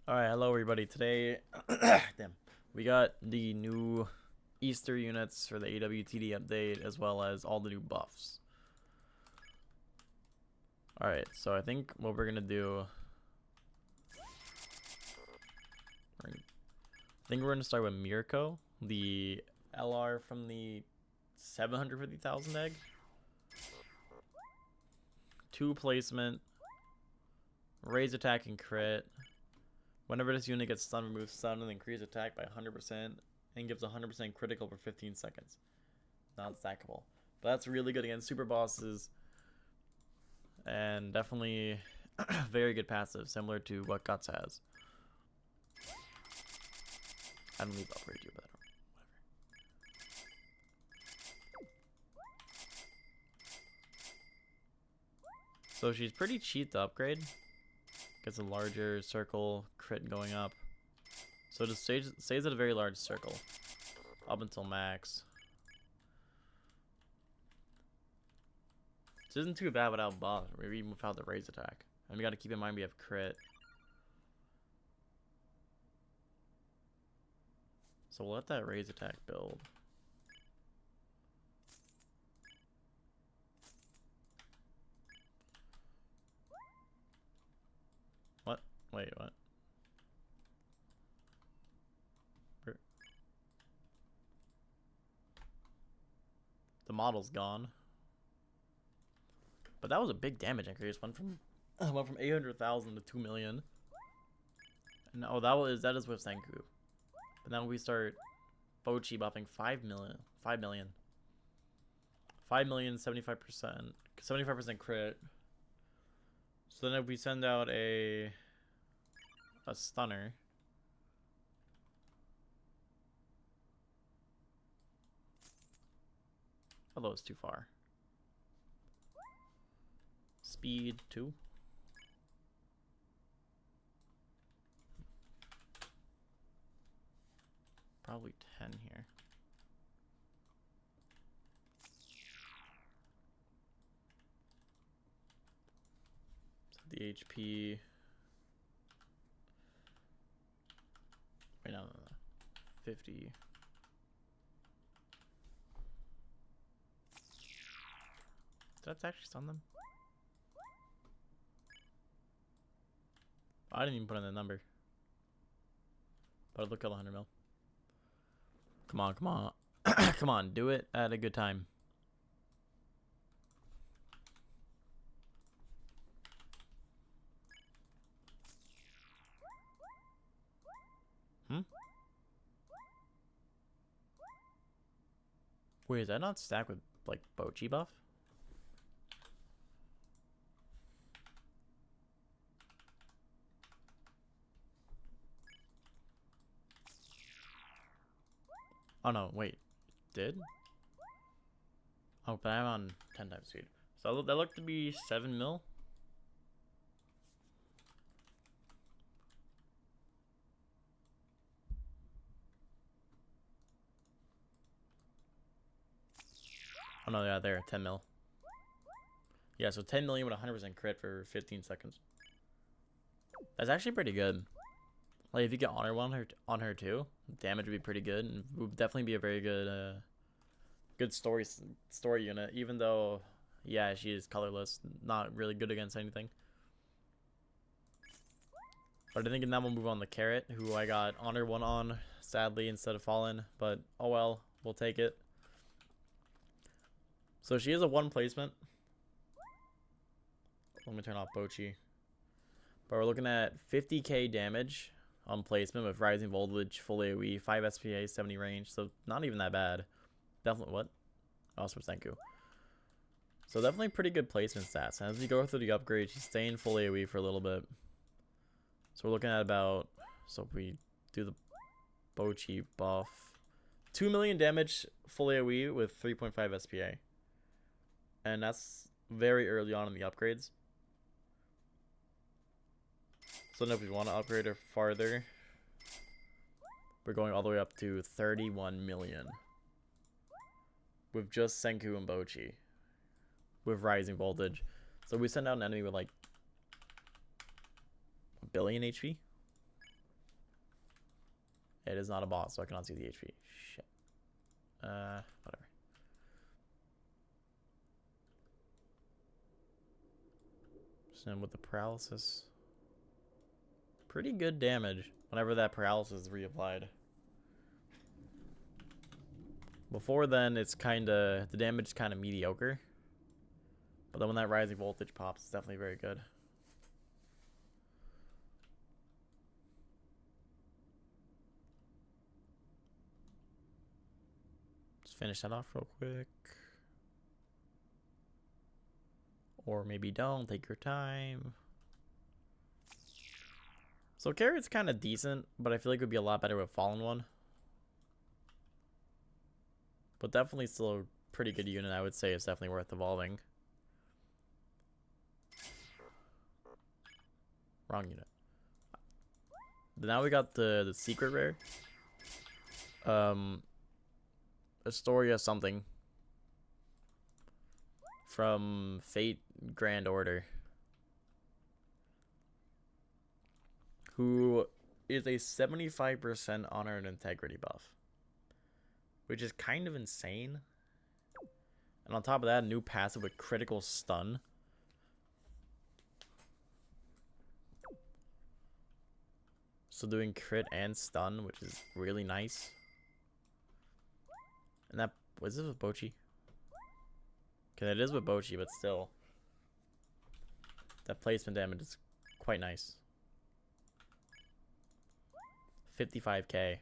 Alright, hello everybody. Today, damn, we got the new Easter units for the AWTD update, as well as all the new buffs. Alright, so I think what we're gonna do, we're gonna start with Mirko, the LR from the 750,000 egg. 2 placement, raise attack and crit. Whenever this unit gets stunned, remove stun and increase attack by 100% and gives 100% critical for 15 seconds. Non-stackable. But that's really good against super bosses. And definitely very good passive, similar to what Guts has. I don't need to upgrade you, but whatever. So she's pretty cheap to upgrade. Gets a larger circle, crit going up. So it just stays at a very large circle. Up until max. This isn't too bad without buff, or even without the raise attack. And we gotta keep in mind we have crit. So we'll let that raise attack build. What? Wait, what? The model's gone. But that was a big damage increase. Went from 800,000 to 2 million. And oh, that is with Senku. But then we start Bochi buffing 5 million. 5 million. 5 million, 75%. 75% crit. So then if we send out a stunner. Although it's too far. Speed 2. Probably 10 here. So the HP. Wait, no. 50. Did that actually stun them? I didn't even put in the number. But it'll kill 100 mil. Come on, come on. Come on, do it at a good time. Wait, is that not stacked with, like, Bochi buff? Oh no, wait. Did? Oh, but I'm on 10 times speed. So that looked to be 7 mil. Oh no, yeah, there, 10 mil. Yeah, so 10 million with 100% crit for 15 seconds. That's actually pretty good. Like, if you get honor one on her too, damage would be pretty good, and would definitely be a very good, good story unit. Even though, yeah, she is colorless, not really good against anything. But I think in that we'll move on to Carrot, who I got honor one on, sadly, instead of Fallen. But oh well, we'll take it. So she is a 1 placement. Let me turn off Bochi. But we're looking at 50k damage on placement with rising voltage, full AoE, 5 SPA, 70 range. So not even that bad. Definitely what? Also Senku. So definitely pretty good placement stats. And as we go through the upgrade, she's staying full AoE for a little bit. So we're looking at about, so if we do the Bochi buff, 2 million damage full AoE with 3.5 SPA. And that's very early on in the upgrades. So now if we want to upgrade her farther, we're going all the way up to 31 million. With just Senku and Bochi. With rising voltage. So we send out an enemy with like 1 billion HP. It is not a boss, so I cannot see the HP. Shit. Whatever. So with the paralysis, pretty good damage whenever that paralysis is reapplied. Before then, it's the damage is kind of mediocre. But then when that rising voltage pops, it's definitely very good. Just finish that off real quick. Or maybe don't, take your time. So Carrot's kind of decent, but I feel like it would be a lot better with Fallen One. But definitely still a pretty good unit. I would say it's definitely worth evolving. Wrong unit. Now we got the secret rare. Astoria something. From Fate Grand Order. Who is a 75% honor and integrity buff. Which is kind of insane. And on top of that, new passive with critical stun. So doing crit and stun, which is really nice. And that, was this with Bochi? Okay, it is with Bochi, but still. That placement damage is quite nice. 55k.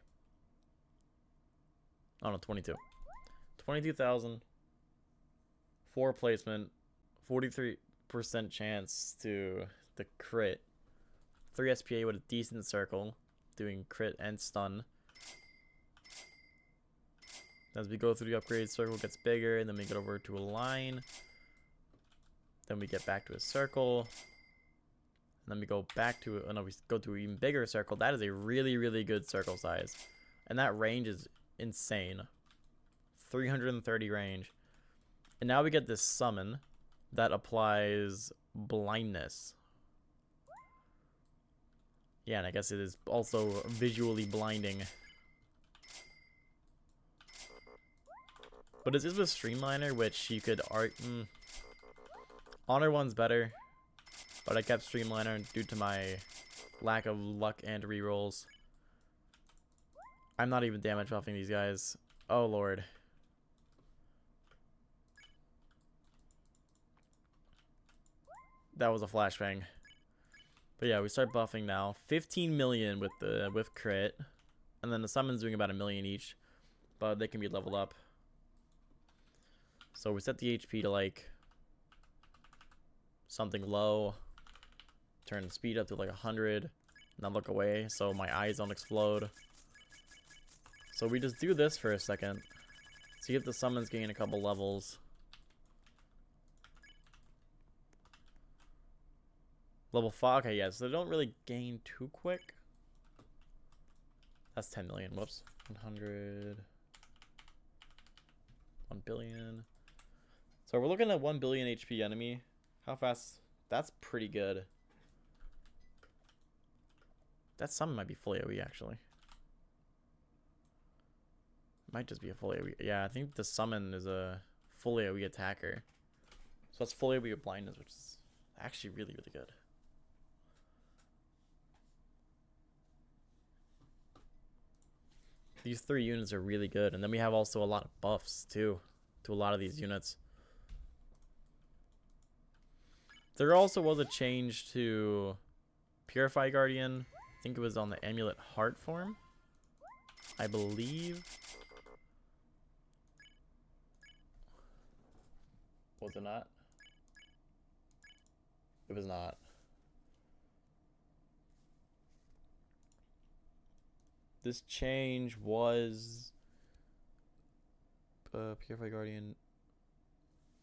Oh no, 22. 22,000. 4 placement. 43% chance to the crit. 3 SPA with a decent circle. Doing crit and stun. As we go through the upgrade, circle gets bigger, and then we get over to a line. Then we get back to a circle. And then we go back to, oh no, we go to an even bigger circle. That is a really, really good circle size. And that range is insane. 330 range. And now we get this summon that applies blindness. Yeah, and I guess it is also visually blinding. But it is with Streamliner, which you could Honor one's better. But I kept Streamliner due to my lack of luck and rerolls. I'm not even damage buffing these guys. Oh lord. That was a flashbang. But yeah, we start buffing now. 15 million with crit. And then the summon's doing about 1 million each. But they can be leveled up. So we set the HP to like something low. Turn the speed up to like 100. Now look away so my eyes don't explode. So we just do this for a second. See if the summons gain a couple levels. Level 5. Okay, yeah, so they don't really gain too quick. That's 10 million. Whoops. 100. 1 billion. So we're looking at 1 billion HP enemy. How fast? That's pretty good. That summon might be full AoE actually. Might just be a full AoE. Yeah, I think the summon is a full AoE attacker. So that's full AoE with blindness, which is actually really, really good. These 3 units are really good. And then we have also a lot of buffs too to a lot of these units. There also was a change to Purify Guardian. I think it was on the Amulet Heart form, I believe. Was it not? It was not. This change was Purify Guardian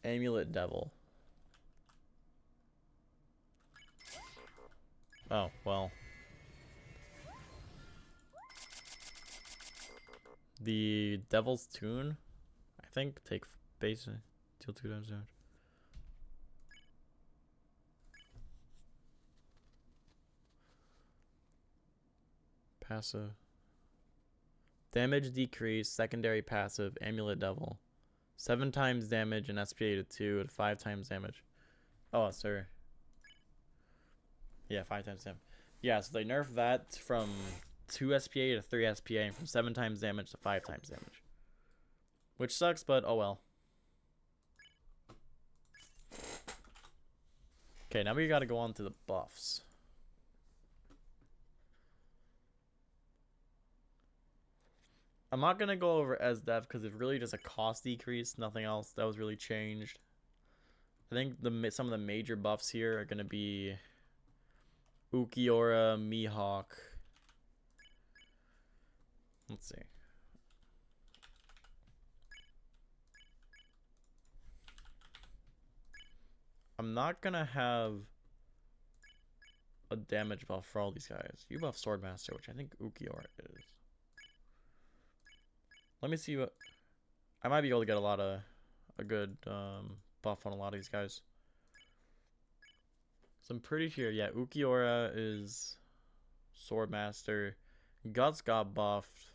Amulet Devil. Oh, well. The Devil's Tune, I think, take base, deal 2 times damage. Passive. Damage decrease, secondary passive, Amulet Devil. 7 times damage and SPA to 2 at 5 times damage. Oh, sorry. Yeah, 5 times damage. Yeah, so they nerfed that from 2 SPA to 3 SPA and from 7 times damage to 5 times damage. Which sucks, but oh well. Okay, now we gotta go on to the buffs. I'm not gonna go over SDEF because it's really just a cost decrease, nothing else that was really changed. I think some of the major buffs here are gonna be Ukiora, Mihawk. Let's see. I'm not gonna have a damage buff for all these guys. You buff Swordmaster, which I think Ukiora is. Let me see what... I might be able to get a good buff on a lot of these guys. So I'm pretty sure, yeah, Ukiora is Swordmaster. Guts got buffed,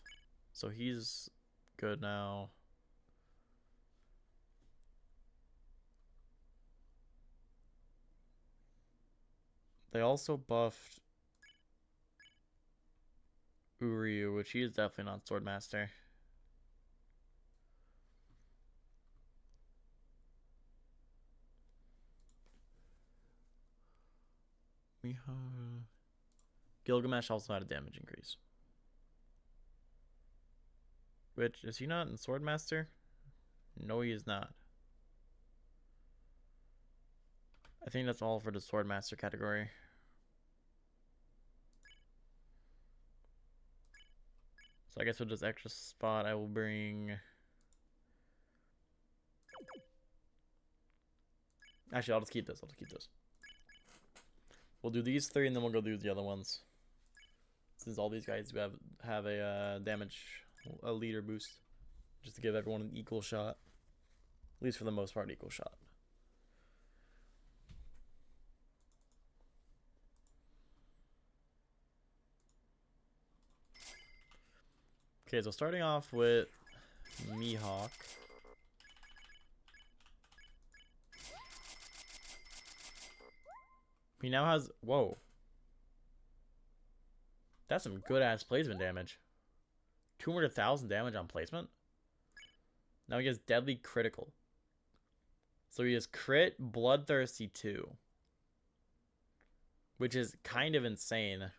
so he's good now. They also buffed Uryu, which he is definitely not Swordmaster. Gilgamesh also had a damage increase. Which, is he not in Swordmaster? No, he is not. I think that's all for the Swordmaster category. So I guess with this extra spot, I will bring... Actually, I'll just keep this. We'll do these 3 and then we'll go do the other ones. Since all these guys have a a leader boost. Just to give everyone an equal shot. At least for the most part, equal shot. Okay, so starting off with Mihawk. He now has... Whoa. That's some good-ass placement damage. 200,000 damage on placement? Now he has Deadly Critical. So he has Crit, Bloodthirsty 2. Which is kind of insane.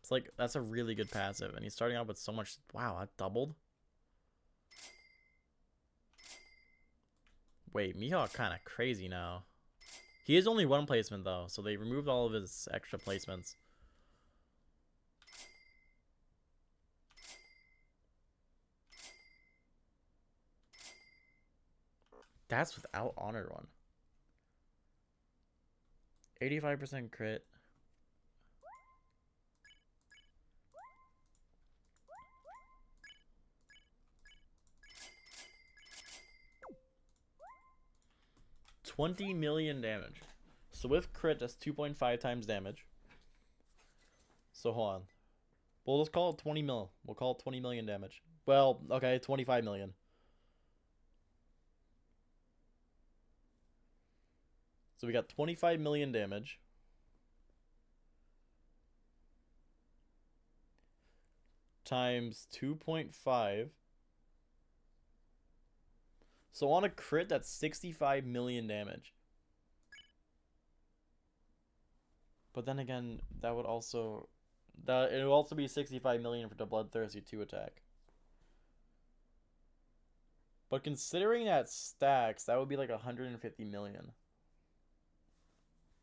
It's like, that's a really good passive. And he's starting out with so much... Wow, that doubled? Wait, Mihawk kind of crazy now. He is only 1 placement, though. So they removed all of his extra placements. That's without Honor One. 85% crit. $20 million damage. So with crit, that's 2.5 times damage. So hold on. We'll just call it 20 mil. We'll call it 20 million damage. Well, okay, 25 million. So we got 25 million damage. Times 2.5. So on a crit, that's 65 million damage. But then again, that would also... it would also be 65 million for the Bloodthirsty 2 attack. But considering that stacks, that would be like 150 million.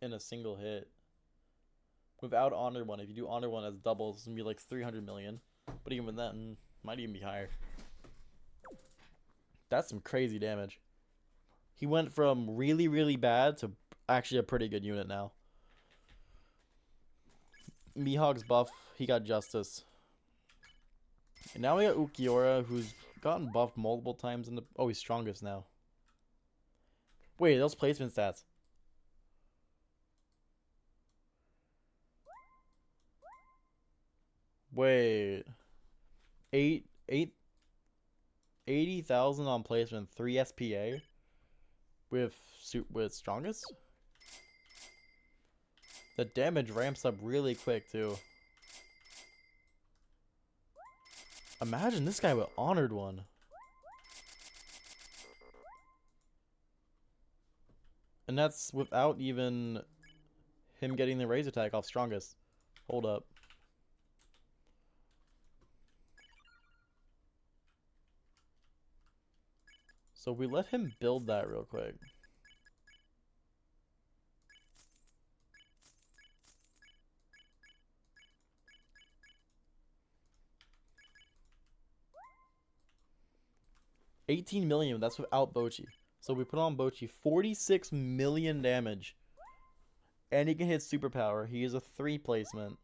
In a single hit. Without Honor One. If you do Honor One as doubles, it's going to be like 300 million. But even with that, might even be higher. That's some crazy damage. He went from really, really bad to actually a pretty good unit now. Mihawk's buff, he got Justice. And now we got Ukiora, who's gotten buffed multiple times in the... Oh, he's strongest now. Wait, those placement stats. Wait. 80,000 on placement, 3 SPA with strongest? The damage ramps up really quick too. Imagine this guy with Honored One. And that's without even him getting the raise attack off strongest. Hold up. So we let him build that real quick. $18 million, that's without Bochi. So we put on Bochi 46 million damage. And he can hit superpower. He is a 3 placement.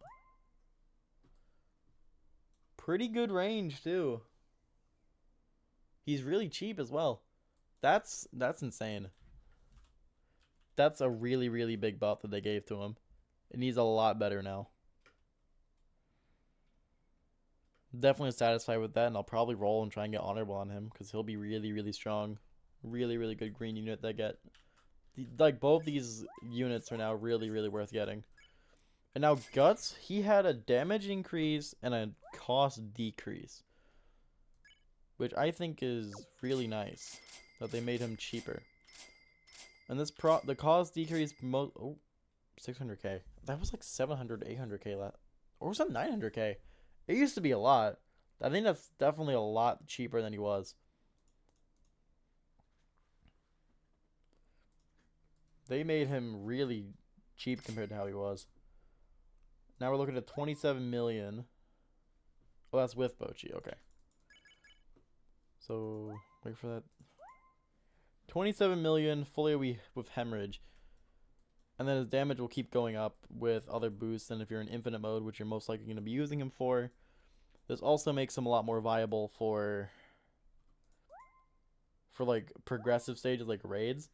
Pretty good range too. He's really cheap as well. That's insane. That's a really, really big buff that they gave to him. And he's a lot better now. Definitely satisfied with that, and I'll probably roll and try and get honorable on him because he'll be really, really strong. Really, really good green unit that get. Like, both these units are now really, really worth getting. And now Guts, he had a damage increase and a cost decrease. Which I think is really nice. That they made him cheaper. And this the cost decrease 600k. That was like 700, 800k left. Or was that 900k? It used to be a lot. I think that's definitely a lot cheaper than he was. They made him really cheap compared to how he was. Now we're looking at 27 million. Oh, that's with Bochi. Okay. So, wait for that. 27 million fully with Hemorrhage. And then his damage will keep going up with other boosts. And if you're in infinite mode, which you're most likely going to be using him for, this also makes him a lot more viable for like progressive stages like raids.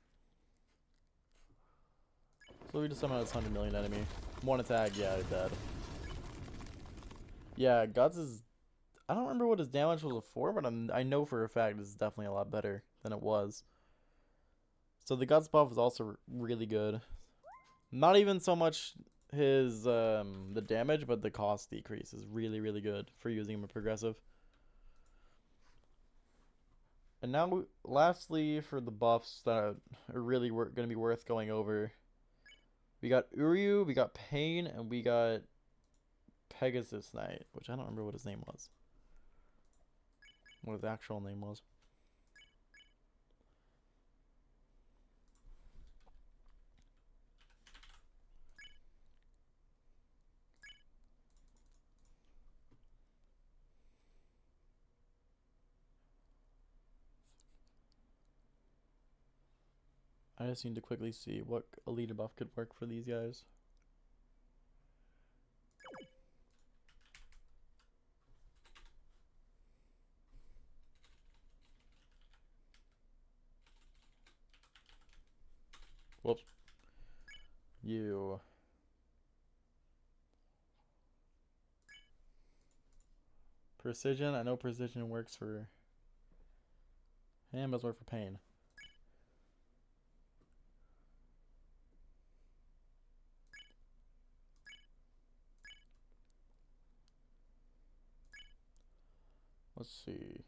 So we just summon this 100 million enemy. One attack, yeah, dead. Yeah, Guts is... I don't remember what his damage was before, but I know for a fact this is definitely a lot better than it was. So the Guts buff is also really good. Not even so much his the damage, but the cost decrease is really, really good for using him a progressive. And now, lastly, for the buffs that are really going to be worth going over, we got Uryu, we got Pain, and we got Pegasus Knight, which I don't remember what his name was. What his actual name was. I just need to quickly see what elite buff could work for these guys. Whoops. You. Precision. I know precision works for him, doesn't work for Pain. Let's see.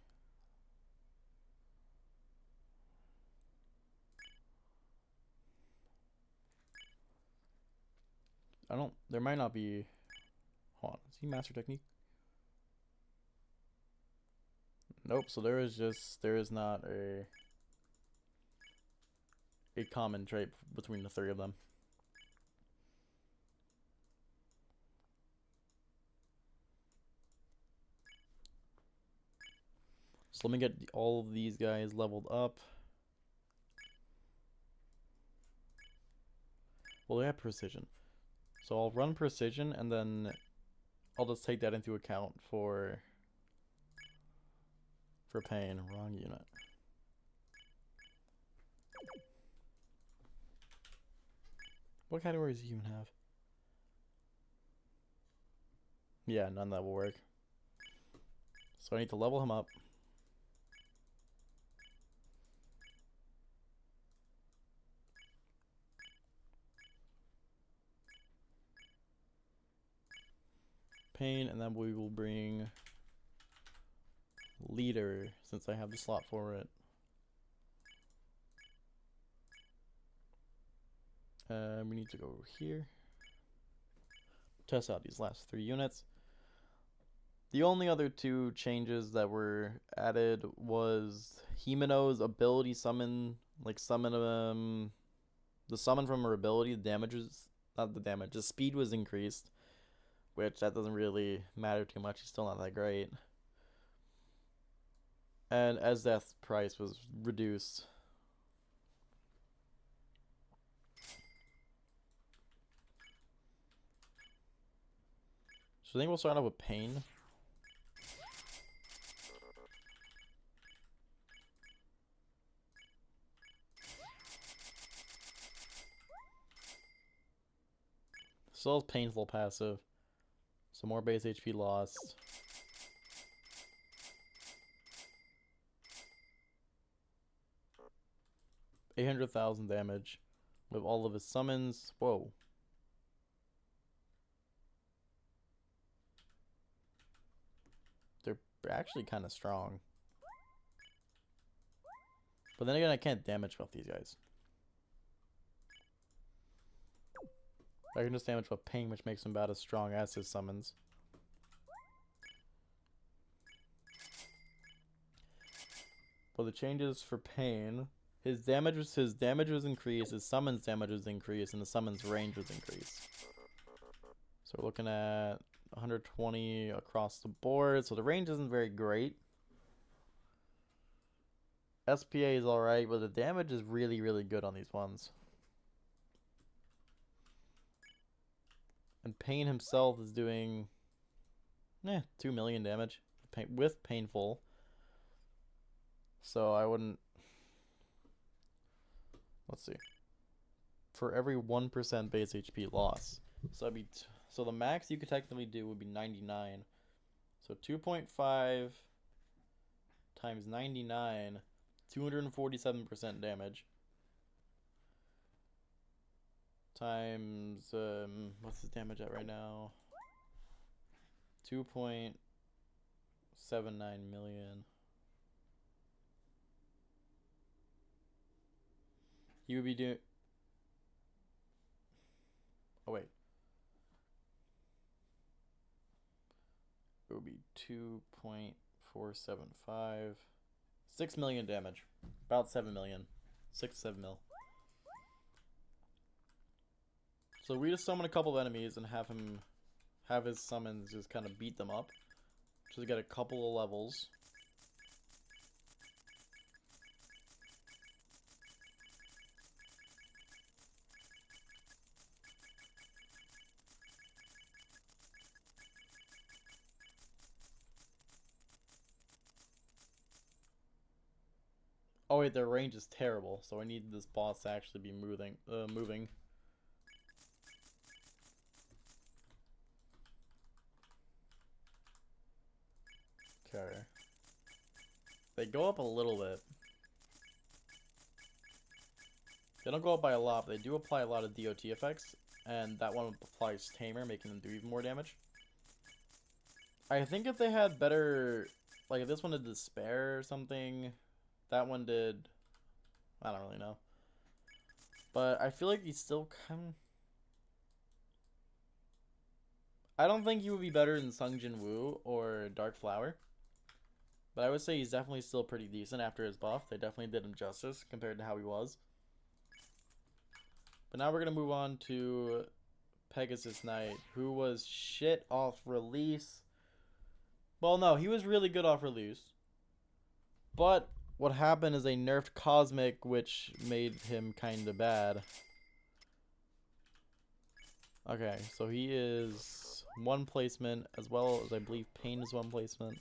There might not be, hold on, is he Master Technique? Nope, so there is not a common trait between the three of them. So let me get all of these guys leveled up. Well, they have precision. So I'll run precision and then I'll just take that into account for Pain. Wrong unit. What categories do you even have? Yeah, none that will work. So I need to level him up. Pain, and then we will bring leader since I have the slot for it. We need to go over here. Test out these last 3 units. The only other 2 changes that were added was Himeno's ability summon, like summon the summon from her ability, the damage was not the damage, the speed was increased, which that doesn't really matter too much. He's still not that great. And Esdeath's price was reduced. So I think we'll start off with Pain. Still has painful passive. So more base HP lost. $800,000 damage with all of his summons. Whoa. They're actually kind of strong. But then again, I can't damage buff these guys. I can just damage buff Pain, which makes him about as strong as his summons. But the changes for Pain, his damage was increased, his summons damage was increased, and the summons range was increased. So we're looking at 120 across the board. So the range isn't very great. SPA is alright, but the damage is really, really good on these ones. And Pain himself is doing 2 million damage with Painful. So I wouldn't... Let's see. For every 1% base HP loss. So that'd be... So the max you could technically do would be 99. So 2.5 times 99, 247% damage. Times, what's his damage at right now? 2.79 million. You would be doing... Oh, wait. It would be 2.475. 6 million damage. About 7 million. 6 to 7 mil. So we just summon a couple of enemies and have his summons just kind of beat them up. Just get a couple of levels. Oh wait, their range is terrible, so I need this boss to actually be moving. Okay. They go up a little bit. They don't go up by a lot, but they do apply a lot of DOT effects, and that one applies Tamer, making them do even more damage. I think if they had better, like if this one did Despair or something, that one did, I don't really know. But I feel like he's still kind of... I don't think he would be better than Sung Jin Woo or Dark Flower. But I would say he's definitely still pretty decent after his buff. They definitely did him justice compared to how he was. But now we're going to move on to Pegasus Knight, who was shit off release. Well, no, he was really good off release. But what happened is they nerfed Cosmic, which made him kind of bad. Okay, so he is 1 placement, as well as I believe Pain is 1 placement.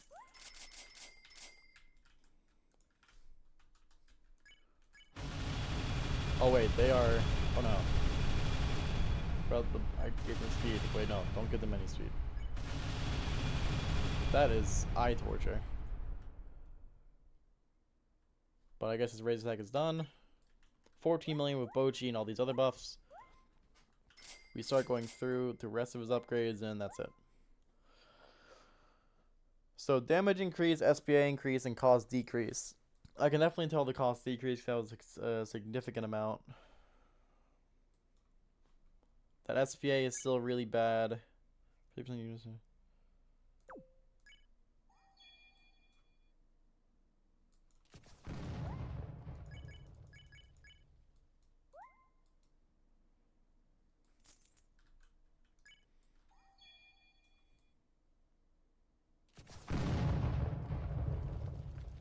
Oh wait, they are... Oh no. Bro, I gave them speed. Wait, no, don't give them any speed. That is eye torture. But I guess his raise attack is done. 14 million with Bochi and all these other buffs. We start going through the rest of his upgrades, and that's it. So damage increase, SPA increase, and cost decrease. I can definitely tell the cost decrease. That was a significant amount. That SPA is still really bad.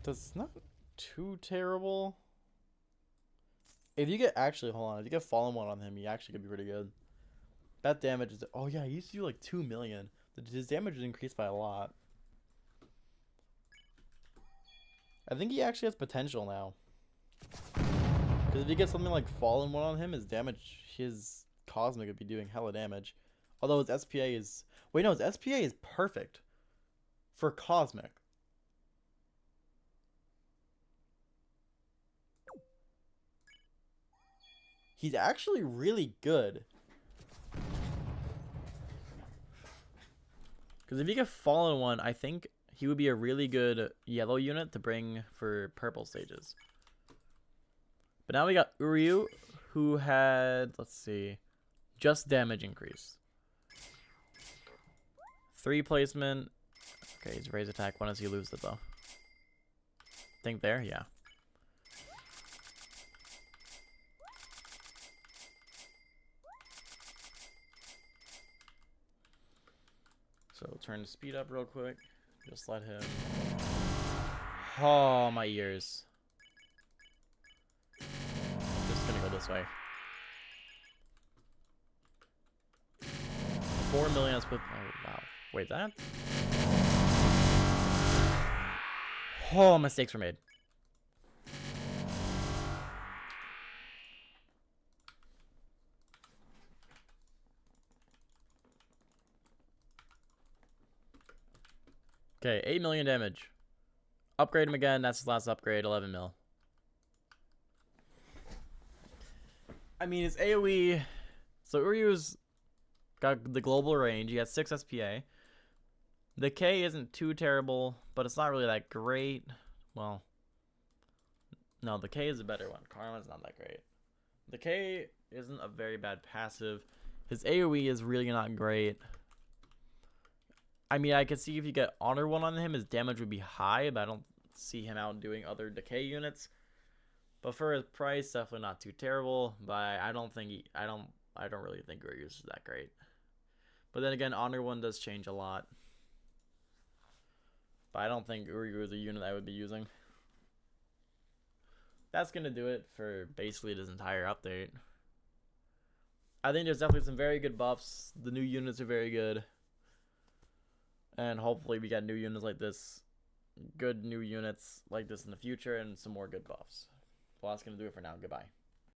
That's not too terrible. If you get hold on, if you get Fallen One on him, he actually could be pretty good. That damage is, oh yeah, he used to do like 2 million. His damage is increased by a lot. I think he actually has potential now. Because if you get something like Fallen One on him, his Cosmic would be doing hella damage. Although his SPA is, wait no, his SPA is perfect for Cosmic. He's actually really good. Because if you get Fallen One, I think he would be a really good yellow unit to bring for purple stages. But now we got Uryu, who had, let's see, just damage increase. 3 placement. Okay, he's raise attack. When does he lose it though? Think there? Yeah. So turn the speed up real quick. Just let him. Oh, my ears. Just gonna go this way. 4 million split. Oh, wow. Wait, that? Oh, mistakes were made. Okay, 8 million damage. Upgrade him again. That's his last upgrade. 11 mil. I mean, his AoE. So Uryu's got the global range. He has 6 SPA. The K isn't too terrible, but it's not really that great. Well, no, the K is a better one. Karma's not that great. The K isn't a very bad passive. His AoE is really not great. I mean, I could see if you get Honor One on him, his damage would be high, but I don't see him outdoing other Decay units. But for his price, definitely not too terrible. But I don't really think Uryu's is that great. But then again, Honor One does change a lot. But I don't think Uryu is a unit I would be using. That's gonna do it for basically this entire update. I think there's definitely some very good buffs. The new units are very good. And hopefully we get new units like this. Good new units like this in the future and some more good buffs. Well, that's going to do it for now. Goodbye.